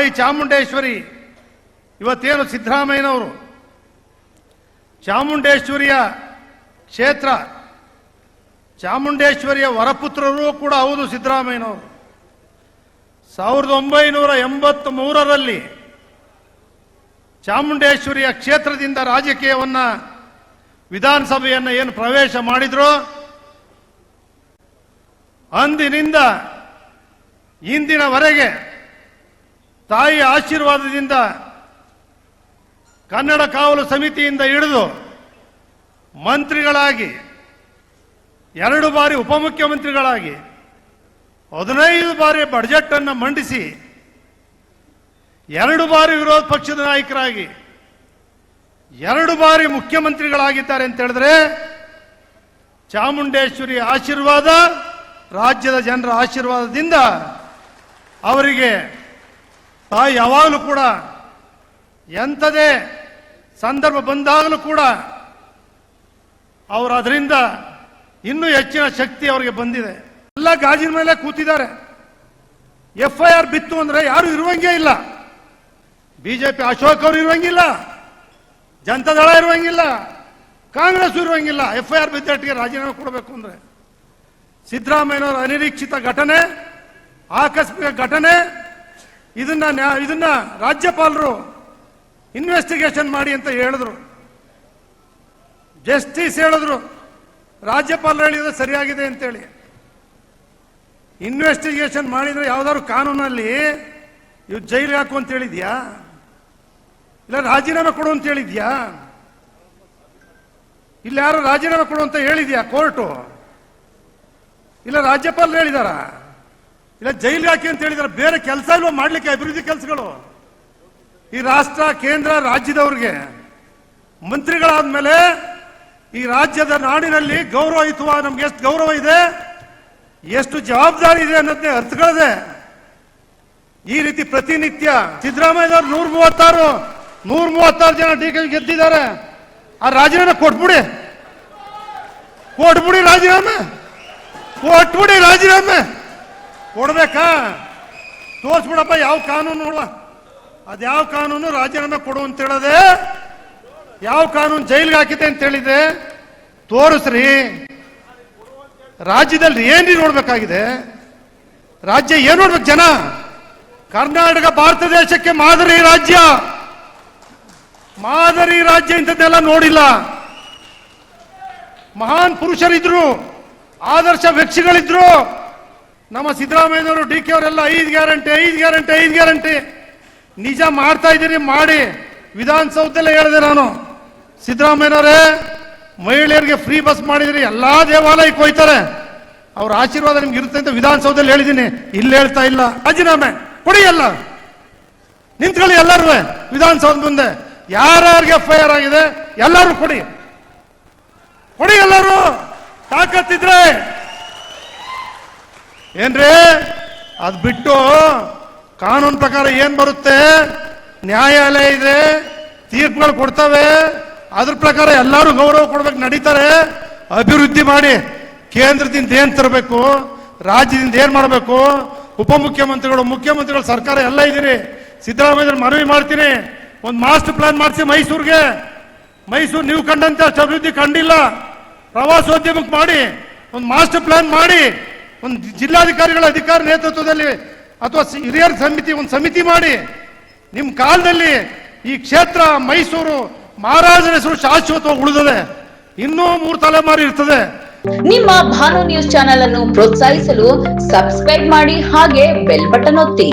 ತಾಯಿ ಚಾಮುಂಡೇಶ್ವರಿ ಇವತ್ತೇನು ಸಿದ್ದರಾಮಯ್ಯನವರು ಚಾಮುಂಡೇಶ್ವರಿಯ ಕ್ಷೇತ್ರ, ಚಾಮುಂಡೇಶ್ವರಿಯ ವರಪುತ್ರರು ಕೂಡ ಹೌದು ಸಿದ್ದರಾಮಯ್ಯನವರು. 1983ರಲ್ಲಿ ಚಾಮುಂಡೇಶ್ವರಿಯ ಕ್ಷೇತ್ರದಿಂದ ರಾಜಕೀಯವನ್ನು ವಿಧಾನಸಭೆಯನ್ನು ಏನು ಪ್ರವೇಶ ಮಾಡಿದ್ರು, ಅಂದಿನಿಂದ ಇಂದಿನವರೆಗೆ ತಾಯಿಯ ಆಶೀರ್ವಾದದಿಂದ ಕನ್ನಡ ಕಾವಲು ಸಮಿತಿಯಿಂದ ಹಿಡಿದು ಮಂತ್ರಿಗಳಾಗಿ, 2 ಬಾರಿ ಉಪಮುಖ್ಯಮಂತ್ರಿಗಳಾಗಿ, 15 ಬಾರಿ ಬಜೆಟ್ ಅನ್ನು ಮಂಡಿಸಿ, 2 ಬಾರಿ ವಿರೋಧ ಪಕ್ಷದ ನಾಯಕರಾಗಿ, 2 ಬಾರಿ ಮುಖ್ಯಮಂತ್ರಿಗಳಾಗಿದ್ದಾರೆ ಅಂತ ಹೇಳಿದ್ರೆ ಚಾಮುಂಡೇಶ್ವರಿ ಆಶೀರ್ವಾದ, ರಾಜ್ಯದ ಜನರ ಆಶೀರ್ವಾದದಿಂದ ಅವರಿಗೆ ತಾಯಿ ಯಾವಾಗಲೂ ಕೂಡ ಎಂಥದೇ ಸಂದರ್ಭ ಬಂದಾಗಲೂ ಕೂಡ ಅವರು ಅದರಿಂದ ಇನ್ನೂ ಹೆಚ್ಚಿನ ಶಕ್ತಿ ಅವರಿಗೆ ಬಂದಿದೆ. ಎಲ್ಲ ಗಾಜಿನ ಮೇಲೆ ಕೂತಿದ್ದಾರೆ. FIR ಬಿತ್ತು ಅಂದ್ರೆ ಯಾರು ಇರುವಂಗೇ ಇಲ್ಲ. ಬಿಜೆಪಿ ಅಶೋಕ್ ಅವರು ಇರುವಂಗಿಲ್ಲ, ಜನತಾದಳ ಇರುವಂಗಿಲ್ಲ, ಕಾಂಗ್ರೆಸ್ ಇರುವಂಗಿಲ್ಲ. FIR ಬಿದ್ದಟ್ಟಿಗೆ ರಾಜೀನಾಮೆ ಕೊಡಬೇಕು ಅಂದ್ರೆ ಸಿದ್ದರಾಮಯ್ಯನವರ ಅನಿರೀಕ್ಷಿತ ಘಟನೆ, ಆಕಸ್ಮಿಕ ಘಟನೆ, ಇದನ್ನ ರಾಜ್ಯಪಾಲರು ಇನ್ವೆಸ್ಟಿಗೇಷನ್ ಮಾಡಿ ಅಂತ ಹೇಳಿದ್ರು. ಜಸ್ಟಿಸ್ ಹೇಳಿದ್ರು, ರಾಜ್ಯಪಾಲರು ಹೇಳಿದ್ರೆ ಸರಿಯಾಗಿದೆ ಅಂತೇಳಿ. ಇನ್ವೆಸ್ಟಿಗೇಷನ್ ಮಾಡಿದ್ರೆ ಯಾವ್ದಾದ್ರು ಕಾನೂನಲ್ಲಿ ಇವ್ ಜೈಲಿಗೆ ಹಾಕು ಅಂತ ಹೇಳಿದ್ಯಾ, ಇಲ್ಲ ರಾಜೀನಾಮೆ ಕೊಡು ಅಂತ ಹೇಳಿದ್ಯಾ, ಇಲ್ಲ ಯಾರು ರಾಜೀನಾಮೆ ಕೊಡು ಅಂತ ಹೇಳಿದ್ಯಾ ಕೋರ್ಟು, ಇಲ್ಲ ರಾಜ್ಯಪಾಲರು ಹೇಳಿದಾರ, ಇಲ್ಲ ಜೈಲಿಗೆ ಹಾಕಿ ಅಂತ ಹೇಳಿದಾರ. ಬೇರೆ ಕೆಲಸ ಇಲ್ವಾ ಮಾಡ್ಲಿಕ್ಕೆ ಅಭಿವೃದ್ಧಿ ಕೆಲಸಗಳು? ಈ ರಾಷ್ಟ್ರ, ಕೇಂದ್ರ, ರಾಜ್ಯದವ್ರಿಗೆ ಮಂತ್ರಿಗಳಾದ್ಮೇಲೆ ಈ ರಾಜ್ಯದ ನಾಡಿನಲ್ಲಿ ಗೌರವಯುತವ ನಮ್ಗೆ ಎಷ್ಟು ಗೌರವ ಇದೆ, ಎಷ್ಟು ಜವಾಬ್ದಾರಿ ಇದೆ ಅನ್ನೋದನ್ನೇ ಅರ್ಥಗಳದೆ. ಈ ರೀತಿ ಪ್ರತಿನಿತ್ಯ ಸಿದ್ದರಾಮಯ್ಯನವರು 136 ಜನ DK ಗೆದ್ದಿದ್ದಾರೆ. ಆ ರಾಜೀನಾಮೆ ಕೊಟ್ಬಿಡಿ ರಾಜೀನಾಮೆ ಕೊಟ್ಬಿಡಿ. ರಾಜೀನಾಮೆ ಕೊಡ್ಬೇಕಾ? ತೋರಿಸ್ಬಿಡಪ್ಪ ಯಾವ ಕಾನೂನು, ಅದ್ಯಾವ ಕಾನೂನು ರಾಜೀನಾಮೆ ಕೊಡು ಅಂತ ಹೇಳದೆ, ಯಾವ ಕಾನೂನು ಜೈಲಿಗೆ ಹಾಕಿದೆ ಅಂತ ಹೇಳಿದೆ ತೋರಿಸ್ರಿ. ರಾಜ್ಯದಲ್ಲಿ ಏನ್ರಿ ನೋಡ್ಬೇಕಾಗಿದೆ? ರಾಜ್ಯ ಏನ್ ನೋಡ್ಬೇಕು ಜನ? ಕರ್ನಾಟಕ ಭಾರತ ದೇಶಕ್ಕೆ ಮಾದರಿ ರಾಜ್ಯ, ಮಾದರಿ ರಾಜ್ಯ ಇಂಥದ್ದೆಲ್ಲ ನೋಡಿಲ್ಲ. ಮಹಾನ್ ಪುರುಷರಿದ್ರು, ಆದರ್ಶ ವ್ಯಕ್ತಿಗಳಿದ್ರು. ನಮ್ಮ ಸಿದ್ದರಾಮಯ್ಯನವರು, DK ಅವರೆಲ್ಲ 5 ಗ್ಯಾರಂಟಿ ನಿಜ ಮಾಡ್ತಾ ಇದ್ದೀರಿ, ಮಾಡಿ. ವಿಧಾನಸೌಧದಲ್ಲೇ ಹೇಳಿದೆ ನಾನು, ಸಿದ್ದರಾಮಯ್ಯನವರೇ ಮಹಿಳೆಯರಿಗೆ ಫ್ರೀ ಬಸ್ ಮಾಡಿದ್ರಿ, ಎಲ್ಲಾ ದೇವಾಲಯಕ್ಕೆ ಹೋಯ್ತಾರೆ, ಅವ್ರ ಆಶೀರ್ವಾದ ನಿಮ್ಗೆ ಇರುತ್ತೆ ಅಂತ ವಿಧಾನಸೌಧದಲ್ಲಿ ಹೇಳಿದ್ದೀನಿ. ಇಲ್ಲಿ ಹೇಳ್ತಾ ಇಲ್ಲ. ರಾಜೀನಾಮೆ ಕೊಡಿ, ಎಲ್ಲ ನಿಂತ್ಕೊಳ್ಳಿ, ಎಲ್ಲರೂ ವಿಧಾನಸೌಧ ಮುಂದೆ. ಯಾರ್ಯಾರಿಗೆ FIR ಆಗಿದೆ ಎಲ್ಲರೂ ಕೊಡಿ, ಎಲ್ಲರೂ ತಾಕತ್ತಿದ್ರೆ. ಏನ್ರಿ ಅದ್ ಬಿಟ್ಟು ಕಾನೂನು ಪ್ರಕಾರ ಏನ್ ಬರುತ್ತೆ, ನ್ಯಾಯಾಲಯ ಇದೆ, ತೀರ್ಪುಗಳು ಕೊಡ್ತವೆ, ಅದ್ರ ಪ್ರಕಾರ ಎಲ್ಲರೂ ಗೌರವ ಕೊಡ್ಬೇಕು, ನಡೀತಾರೆ. ಅಭಿವೃದ್ಧಿ ಮಾಡಿ, ಕೇಂದ್ರದಿಂದ ಏನ್ ತರಬೇಕು, ರಾಜ್ಯದಿಂದ ಏನ್ ಮಾಡಬೇಕು, ಉಪಮುಖ್ಯಮಂತ್ರಿಗಳು, ಮುಖ್ಯಮಂತ್ರಿಗಳು, ಸರ್ಕಾರ ಎಲ್ಲ ಇದ್ದೀರಿ. ಸಿದ್ದರಾಮಯ್ಯ ಮನವಿ ಮಾಡ್ತೀನಿ, ಒಂದು ಮಾಸ್ಟರ್ ಪ್ಲಾನ್ ಮಾಡಿಸಿ ಮೈಸೂರಿಗೆ. ಮೈಸೂರು ನೀವು ಕಂಡಂತೆ ಅಷ್ಟು ಅಭಿವೃದ್ಧಿ ಕಂಡಿಲ್ಲ. ಪ್ರವಾಸೋದ್ಯಮಕ್ಕೆ ಮಾಡಿ, ಒಂದು ಮಾಸ್ಟರ್ ಪ್ಲಾನ್ ಮಾಡಿ, ಒಂದು ಜಿಲ್ಲಾಧಿಕಾರಿಗಳ ಅಧಿಕಾರ ನೇತೃತ್ವದಲ್ಲಿ ಅಥವಾ ಹಿರಿಯರ ಸಮಿತಿ, ಒಂದು ಸಮಿತಿ ಮಾಡಿ. ನಿಮ್ಮ ಕಾಲದಲ್ಲಿ ಈ ಕ್ಷೇತ್ರ ಮೈಸೂರು ಮಹಾರಾಜರ ಹೆಸರು ಶಾಶ್ವತವಾಗಿ ಉಳಿದಿದೆ, ಇನ್ನೂ 3 ತಲೆಮಾರು ಇರ್ತದೆ. ನಿಮ್ಮ ಭಾನು ನ್ಯೂಸ್ ಚಾನೆಲ್ ಅನ್ನು ಪ್ರೋತ್ಸಾಹಿಸಲು ಸಬ್ಸ್ಕ್ರೈಬ್ ಮಾಡಿ, ಹಾಗೆ ಬೆಲ್ ಬಟನ್ ಒತ್ತಿ.